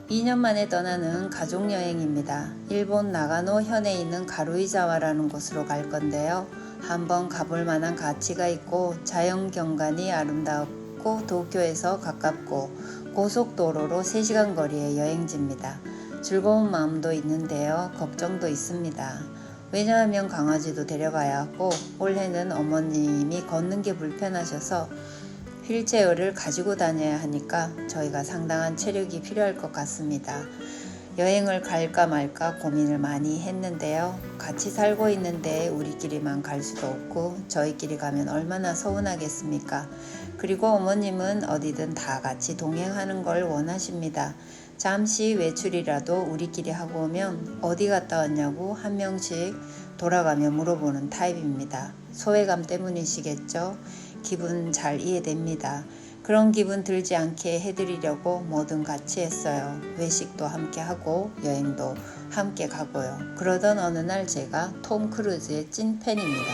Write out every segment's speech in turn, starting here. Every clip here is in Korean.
2년 만에 떠나는 가족여행입니다. 일본 나가노 현에 있는 가루이자와라는 곳으로 갈 건데요. 한번 가볼 만한 가치가 있고 자연경관이 아름답고 도쿄에서 가깝고 고속도로로 3시간 거리의 여행지입니다. 즐거운 마음도 있는데요. 걱정도 있습니다. 왜냐하면 강아지도 데려가야 하고 올해는 어머님이 걷는 게 불편하셔서 휠체어를 가지고 다녀야 하니까 저희가 상당한 체력이 필요할 것 같습니다. 여행을 갈까 말까 고민을 많이 했는데요. 같이 살고 있는데 우리끼리만 갈 수도 없고 저희끼리 가면 얼마나 서운하겠습니까? 그리고 어머님은 어디든 다 같이 동행하는 걸 원하십니다. 잠시 외출이라도 우리끼리 하고 오면 어디 갔다 왔냐고 한 명씩 돌아가며 물어보는 타입입니다. 소외감 때문이시겠죠? 기분 잘 이해됩니다. 그런 기분 들지 않게 해드리려고 뭐든 같이 했어요. 외식도 함께 하고 여행도 함께 가고요. 그러던 어느 날 제가 톰 크루즈의 찐팬입니다.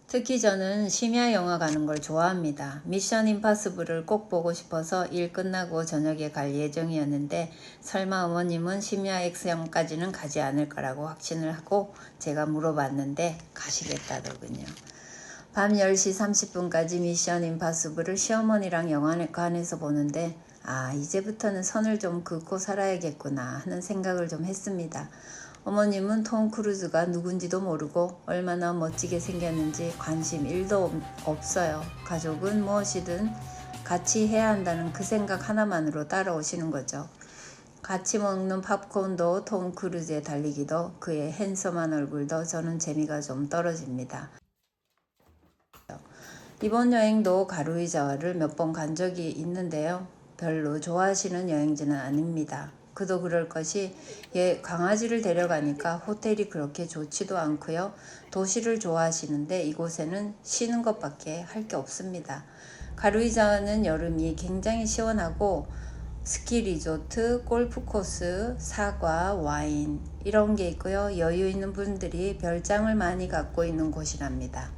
특히 저는 심야 영화 가는 걸 좋아합니다. 미션 임파서블을 꼭 보고 싶어서 일 끝나고 저녁에 갈 예정이었는데 설마 어머님은 심야 액션까지는 가지 않을 거라고 확신을 하고 제가 물어봤는데 가시겠다더군요. 밤 10시 30분까지 미션 임파서블을 시어머니랑 영화관에서 보는데 이제부터는 선을 좀 긋고 살아야겠구나 하는 생각을 좀 했습니다. 어머님은 톰 크루즈가 누군지도 모르고 얼마나 멋지게 생겼는지 관심 1도 없어요. 가족은 무엇이든 같이 해야 한다는 그 생각 하나만으로 따라오시는 거죠. 같이 먹는 팝콘도 톰 크루즈의 달리기도 그의 핸섬한 얼굴도 저는 재미가 좀 떨어집니다. 이번 여행도 가루이자와를 몇 번 간 적이 있는데요. 별로 좋아하시는 여행지는 아닙니다. 그도 그럴 것이 강아지를 데려가니까 호텔이 그렇게 좋지도 않고요. 도시를 좋아하시는데 이곳에는 쉬는 것밖에 할 게 없습니다. 가루이자와는 여름이 굉장히 시원하고 스키 리조트, 골프 코스, 사과, 와인 이런 게 있고요. 여유 있는 분들이 별장을 많이 갖고 있는 곳이랍니다.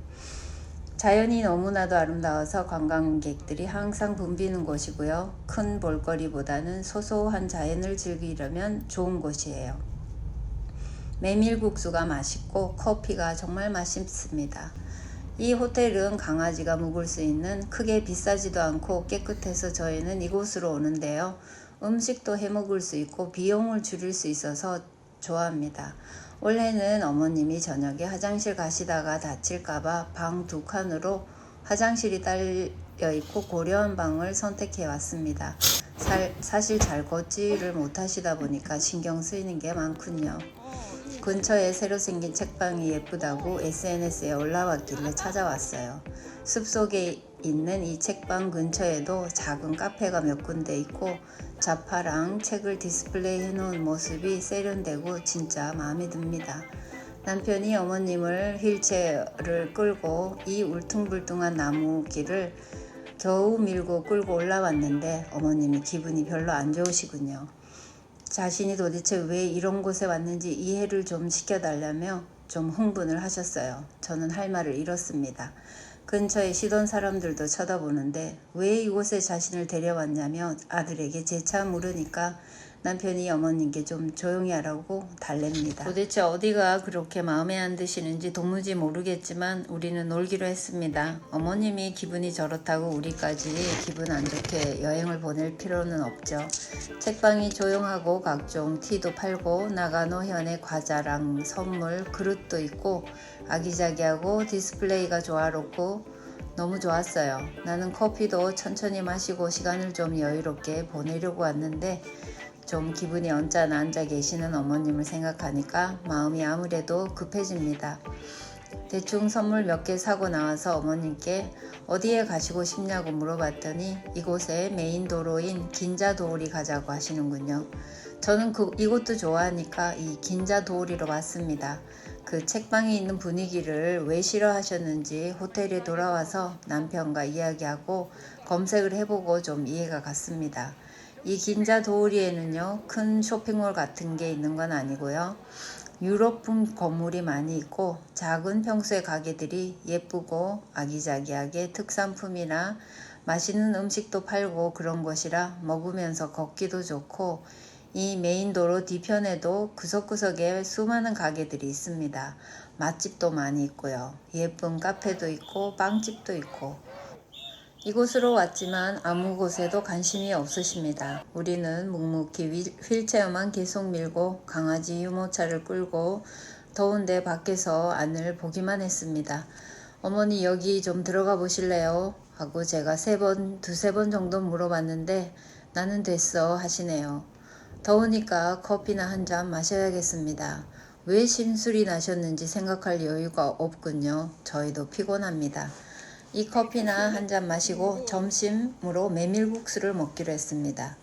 자연이 너무나도 아름다워서 관광객들이 항상 붐비는 곳이고요. 큰 볼거리보다는 소소한 자연을 즐기려면 좋은 곳이에요. 메밀국수가 맛있고 커피가 정말 맛있습니다. 이 호텔은 강아지가 묵을 수 있는 크게 비싸지도 않고 깨끗해서 저희는 이곳으로 오는데요. 음식도 해먹을 수 있고 비용을 줄일 수 있어서 좋아합니다. 올해는 어머님이 저녁에 화장실 가시다가 다칠까봐 방 2칸으로 화장실이 딸려있고 고려한 방을 선택해 왔습니다. 사실 잘 걷지를 못하시다 보니까 신경 쓰이는 게 많군요. 근처에 새로 생긴 책방이 예쁘다고 SNS에 올라왔길래 찾아왔어요. 숲속에 있는 이 책방 근처에도 작은 카페가 몇 군데 있고 자파랑 책을 디스플레이 해놓은 모습이 세련되고 진짜 마음에 듭니다. 남편이 어머님을 휠체어를 끌고 이 울퉁불퉁한 나무길을 겨우 밀고 끌고 올라왔는데 어머님이 기분이 별로 안 좋으시군요. 자신이 도대체 왜 이런 곳에 왔는지 이해를 좀 시켜달라며 좀 흥분을 하셨어요. 저는 할 말을 잃었습니다. 근처에 쉬던 사람들도 쳐다보는데 왜 이곳에 자신을 데려왔냐며 아들에게 재차 물으니까 남편이 어머님께 좀 조용히 하라고 달랩니다. 도대체 어디가 그렇게 마음에 안 드시는지 도무지 모르겠지만 우리는 놀기로 했습니다. 어머님이 기분이 저렇다고 우리까지 기분 안 좋게 여행을 보낼 필요는 없죠. 책방이 조용하고 각종 티도 팔고 나가노 현의 과자랑 선물, 그릇도 있고 아기자기하고 디스플레이가 조화롭고 너무 좋았어요. 나는 커피도 천천히 마시고 시간을 좀 여유롭게 보내려고 왔는데 좀 기분이 언짢아 앉아 계시는 어머님을 생각하니까 마음이 아무래도 급해집니다. 대충 선물 몇 개 사고 나와서 어머님께 어디에 가시고 싶냐고 물어봤더니 이곳에 메인 도로인 긴자도오리 가자고 하시는군요. 저는 이곳도 좋아하니까 이 긴자도오리로 왔습니다. 그 책방에 있는 분위기를 왜 싫어하셨는지 호텔에 돌아와서 남편과 이야기하고 검색을 해보고 좀 이해가 갔습니다. 이 긴자도오리에는요 큰 쇼핑몰 같은 게 있는 건 아니고요. 유럽풍 건물이 많이 있고 작은 평수의 가게들이 예쁘고 아기자기하게 특산품이나 맛있는 음식도 팔고 그런 곳이라 먹으면서 걷기도 좋고 이 메인도로 뒤편에도 구석구석에 수많은 가게들이 있습니다. 맛집도 많이 있고요. 예쁜 카페도 있고 빵집도 있고 이곳으로 왔지만 아무 곳에도 관심이 없으십니다. 우리는 묵묵히 휠체어만 계속 밀고 강아지 유모차를 끌고 더운데 밖에서 안을 보기만 했습니다. 어머니 여기 좀 들어가 보실래요? 하고 제가 두세 번 정도 물어봤는데 나는 됐어 하시네요. 더우니까 커피나 한 잔 마셔야겠습니다. 왜 심술이 나셨는지 생각할 여유가 없군요. 저희도 피곤합니다. 이 커피나 한 잔 마시고 점심으로 메밀국수를 먹기로 했습니다.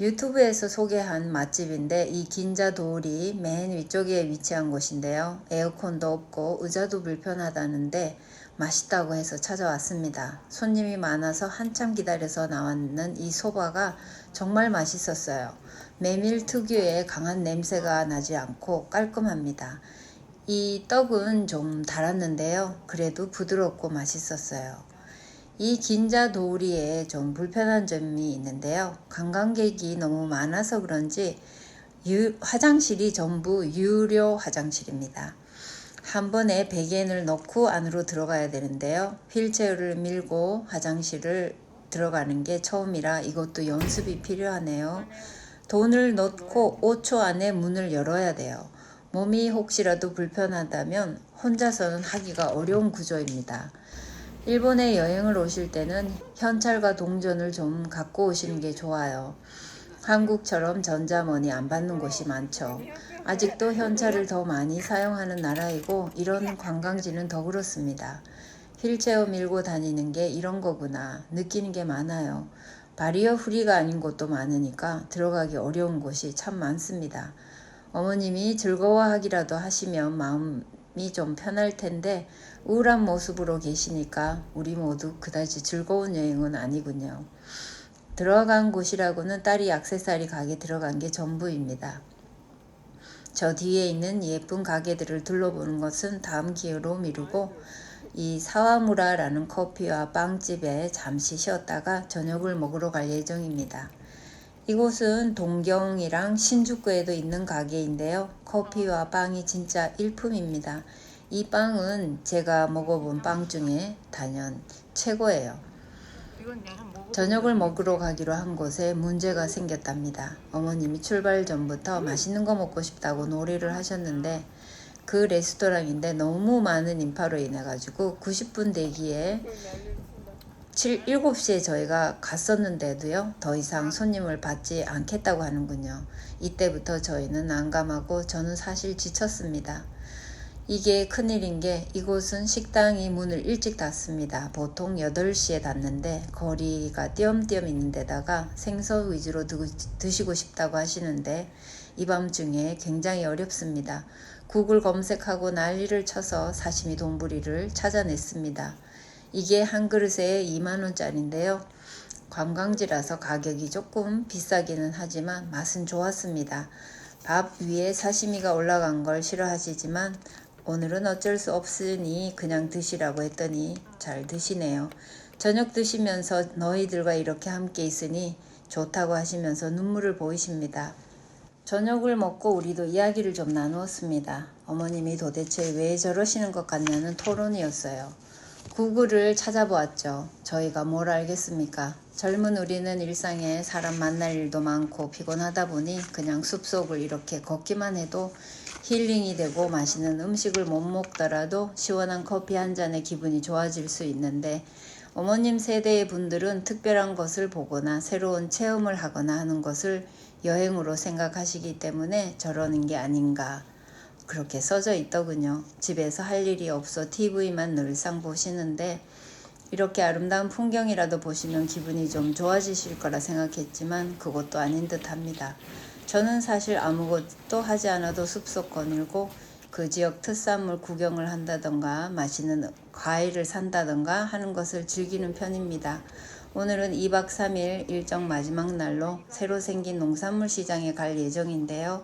유튜브에서 소개한 맛집인데 이 긴자도울이 맨 위쪽에 위치한 곳인데요. 에어컨도 없고 의자도 불편하다는데 맛있다고 해서 찾아왔습니다. 손님이 많아서 한참 기다려서 나왔는 이 소바가 정말 맛있었어요. 메밀 특유의 강한 냄새가 나지 않고 깔끔합니다. 이 떡은 좀 달았는데요. 그래도 부드럽고 맛있었어요. 이 긴자도우리에 좀 불편한 점이 있는데요. 관광객이 너무 많아서 그런지 화장실이 전부 유료 화장실입니다. 한 번에 100엔을 넣고 안으로 들어가야 되는데요. 휠체어를 밀고 화장실을 들어가는 게 처음이라 이것도 연습이 필요하네요. 돈을 넣고 5초 안에 문을 열어야 돼요. 몸이 혹시라도 불편하다면 혼자서는 하기가 어려운 구조입니다. 일본에 여행을 오실 때는 현찰과 동전을 좀 갖고 오시는 게 좋아요. 한국처럼 전자머니 안 받는 곳이 많죠. 아직도 현찰을 더 많이 사용하는 나라이고 이런 관광지는 더 그렇습니다. 휠체어 밀고 다니는 게 이런 거구나 느끼는 게 많아요. 바리어 프리가 아닌 곳도 많으니까 들어가기 어려운 곳이 참 많습니다. 어머님이 즐거워하기라도 하시면 마음이 좀 편할 텐데 우울한 모습으로 계시니까 우리 모두 그다지 즐거운 여행은 아니군요. 들어간 곳이라고는 딸이 액세서리 가게 들어간 게 전부입니다. 저 뒤에 있는 예쁜 가게들을 둘러보는 것은 다음 기회로 미루고 이 사와무라라는 커피와 빵집에 잠시 쉬었다가 저녁을 먹으러 갈 예정입니다. 이곳은 동경이랑 신주쿠에도 있는 가게인데요. 커피와 빵이 진짜 일품입니다. 이 빵은 제가 먹어본 빵 중에 단연 최고예요. 저녁을 먹으러 가기로 한 곳에 문제가 생겼답니다. 어머님이 출발 전부터 맛있는 거 먹고 싶다고 놀이를 하셨는데 그 레스토랑인데 너무 많은 인파로 인해 가지고 90분 대기에 7시에 저희가 갔었는데도요. 더 이상 손님을 받지 않겠다고 하는군요. 이때부터 저희는 난감하고 저는 사실 지쳤습니다. 이게 큰일인 게 이곳은 식당이 문을 일찍 닫습니다. 보통 8시에 닫는데 거리가 띄엄띄엄 있는 데다가 생선 위주로 드시고 싶다고 하시는데 이 밤중에 굉장히 어렵습니다. 구글 검색하고 난리를 쳐서 사시미 돈부리를 찾아냈습니다. 이게 한 그릇에 2만원짜리인데요. 관광지라서 가격이 조금 비싸기는 하지만 맛은 좋았습니다. 밥 위에 사시미가 올라간 걸 싫어하시지만 오늘은 어쩔 수 없으니 그냥 드시라고 했더니 잘 드시네요. 저녁 드시면서 너희들과 이렇게 함께 있으니 좋다고 하시면서 눈물을 보이십니다. 저녁을 먹고 우리도 이야기를 좀 나누었습니다. 어머님이 도대체 왜 저러시는 것 같냐는 토론이었어요. 구글을 찾아보았죠. 저희가 뭘 알겠습니까? 젊은 우리는 일상에 사람 만날 일도 많고 피곤하다 보니 그냥 숲속을 이렇게 걷기만 해도 힐링이 되고 맛있는 음식을 못 먹더라도 시원한 커피 한 잔에 기분이 좋아질 수 있는데 어머님 세대의 분들은 특별한 것을 보거나 새로운 체험을 하거나 하는 것을 여행으로 생각하시기 때문에 저러는 게 아닌가 그렇게 써져 있더군요. 집에서 할 일이 없어 TV만 늘상 보시는데 이렇게 아름다운 풍경이라도 보시면 기분이 좀 좋아지실 거라 생각했지만 그것도 아닌 듯 합니다. 저는 사실 아무것도 하지 않아도 숲속 거닐고 그 지역 특산물 구경을 한다던가 맛있는 과일을 산다던가 하는 것을 즐기는 편입니다. 오늘은 2박 3일 일정 마지막 날로 새로 생긴 농산물 시장에 갈 예정인데요.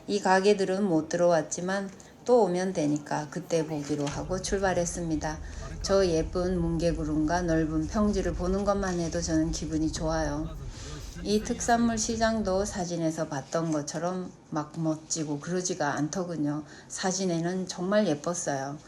이 가게들은 못 들어왔지만 또 오면 되니까 그때 보기로 하고 출발했습니다. 저 예쁜 뭉게구름과 넓은 평지를 보는 것만 해도 저는 기분이 좋아요. 이 특산물 시장도 사진에서 봤던 것처럼 막 멋지고 그러지가 않더군요. 사진에는 정말 예뻤어요.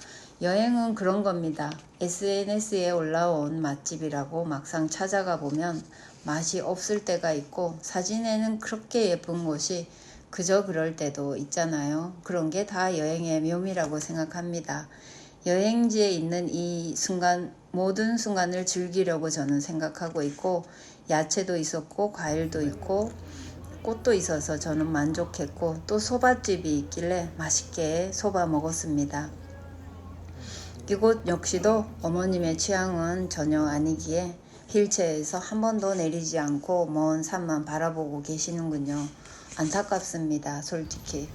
여행은 그런 겁니다. SNS에 올라온 맛집이라고 막상 찾아가 보면 맛이 없을 때가 있고 사진에는 그렇게 예쁜 곳이 그저 그럴 때도 있잖아요. 그런 게 다 여행의 묘미라고 생각합니다. 여행지에 있는 이 순간, 모든 순간을 즐기려고 저는 생각하고 있고 야채도 있었고 과일도 있고 꽃도 있어서 저는 만족했고 또 소바집이 있길래 맛있게 소바 먹었습니다. 이곳 역시도 어머님의 취향은 전혀 아니기에 휠체어에서 한 번도 내리지 않고 먼 산만 바라보고 계시는군요. 안타깝습니다. 솔직히.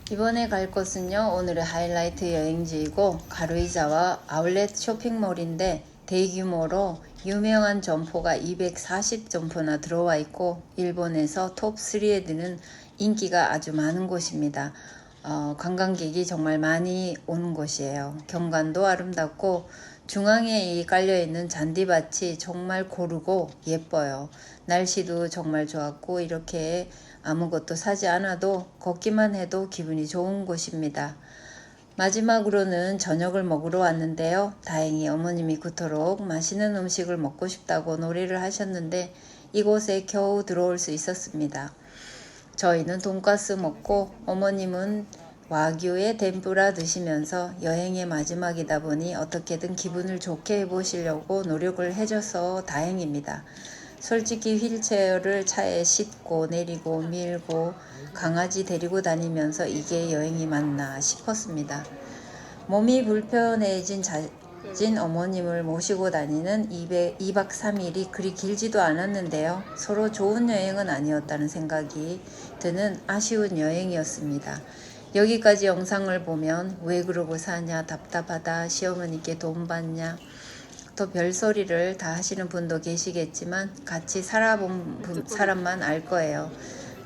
이번에 갈 곳은요. 오늘의 하이라이트 여행지이고 가루이자와 아울렛 쇼핑몰인데 대규모로 유명한 점포가 240점포나 들어와 있고 일본에서 톱3에 드는 인기가 아주 많은 곳입니다. 관광객이 정말 많이 오는 곳이에요. 경관도 아름답고 중앙에 이 깔려있는 잔디밭이 정말 고르고 예뻐요. 날씨도 정말 좋았고 이렇게 아무것도 사지 않아도 걷기만 해도 기분이 좋은 곳입니다. 마지막으로는 저녁을 먹으러 왔는데요. 다행히 어머님이 그토록 맛있는 음식을 먹고 싶다고 노래를 하셨는데 이곳에 겨우 들어올 수 있었습니다. 저희는 돈가스 먹고 어머님은 와규의 덴뿌라 드시면서 여행의 마지막이다 보니 어떻게든 기분을 좋게 해보시려고 노력을 해줘서 다행입니다. 솔직히 휠체어를 차에 싣고 내리고 밀고 강아지 데리고 다니면서 이게 여행이 맞나 싶었습니다. 몸이 불편해진 어머님을 모시고 다니는 2박 3일이 그리 길지도 않았는데요. 서로 좋은 여행은 아니었다는 생각이 드는 아쉬운 여행이었습니다. 여기까지 영상을 보면 왜 그러고 사냐, 답답하다, 시어머니께 돈 받냐, 또 별소리를 다 하시는 분도 계시겠지만 같이 살아본 사람만 알 거예요.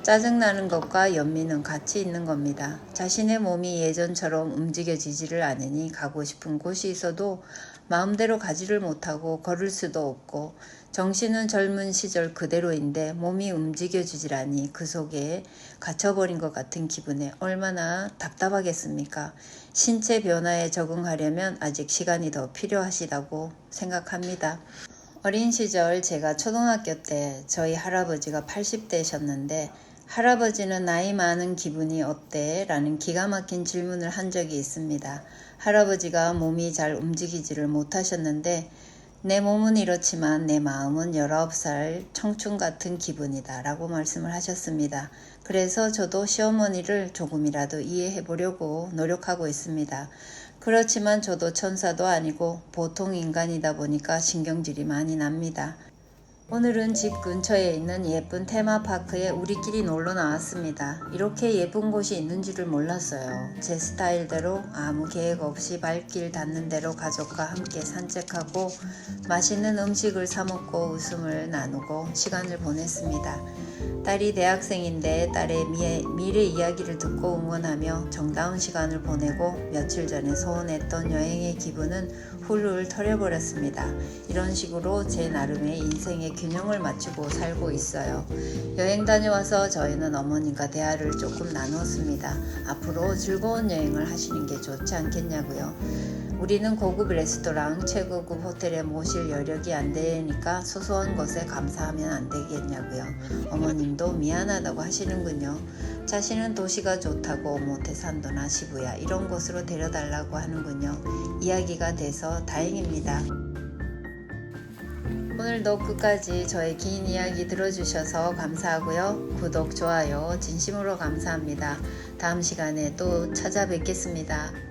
짜증나는 것과 연민은 같이 있는 겁니다. 자신의 몸이 예전처럼 움직여지지를 않으니 가고 싶은 곳이 있어도 마음대로 가지를 못하고 걸을 수도 없고 정신은 젊은 시절 그대로인데 몸이 움직여지질 않니 그 속에 갇혀버린 것 같은 기분에 얼마나 답답하겠습니까? 신체 변화에 적응하려면 아직 시간이 더 필요하시다고 생각합니다. 어린 시절 제가 초등학교 때 저희 할아버지가 80대셨는데 할아버지는 나이 많은 기분이 어때? 라는 기가 막힌 질문을 한 적이 있습니다. 할아버지가 몸이 잘 움직이지를 못하셨는데 내 몸은 이렇지만 내 마음은 19살 청춘 같은 기분이다 라고 말씀을 하셨습니다. 그래서 저도 시어머니를 조금이라도 이해해 보려고 노력하고 있습니다. 그렇지만 저도 천사도 아니고 보통 인간이다 보니까 신경질이 많이 납니다. 오늘은 집 근처에 있는 예쁜 테마파크에 우리끼리 놀러 나왔습니다. 이렇게 예쁜 곳이 있는 줄을 몰랐어요. 제 스타일대로 아무 계획 없이 발길 닿는 대로 가족과 함께 산책하고 맛있는 음식을 사 먹고 웃음을 나누고 시간을 보냈습니다. 딸이 대학생인데 딸의 미래 이야기를 듣고 응원하며 정다운 시간을 보내고 며칠 전에 소원했던 여행의 기분은 훌훌 털려버렸습니다. 이런 식으로 제 나름의 인생의 균형을 맞추고 살고 있어요. 여행 다녀와서 저희는 어머님과 대화를 조금 나눴습니다. 앞으로 즐거운 여행을 하시는 게 좋지 않겠냐고요. 우리는 고급 레스토랑, 최고급 호텔에 모실 여력이 안 되니까 소소한 것에 감사하면 안 되겠냐고요. 어머님도 미안하다고 하시는군요. 자신은 도시가 좋다고 모태산도나 시부야 이런 곳으로 데려달라고 하는군요. 이야기가 돼서 다행입니다. 오늘도 끝까지 저의 긴 이야기 들어주셔서 감사하고요. 구독, 좋아요 진심으로 감사합니다. 다음 시간에 또 찾아뵙겠습니다.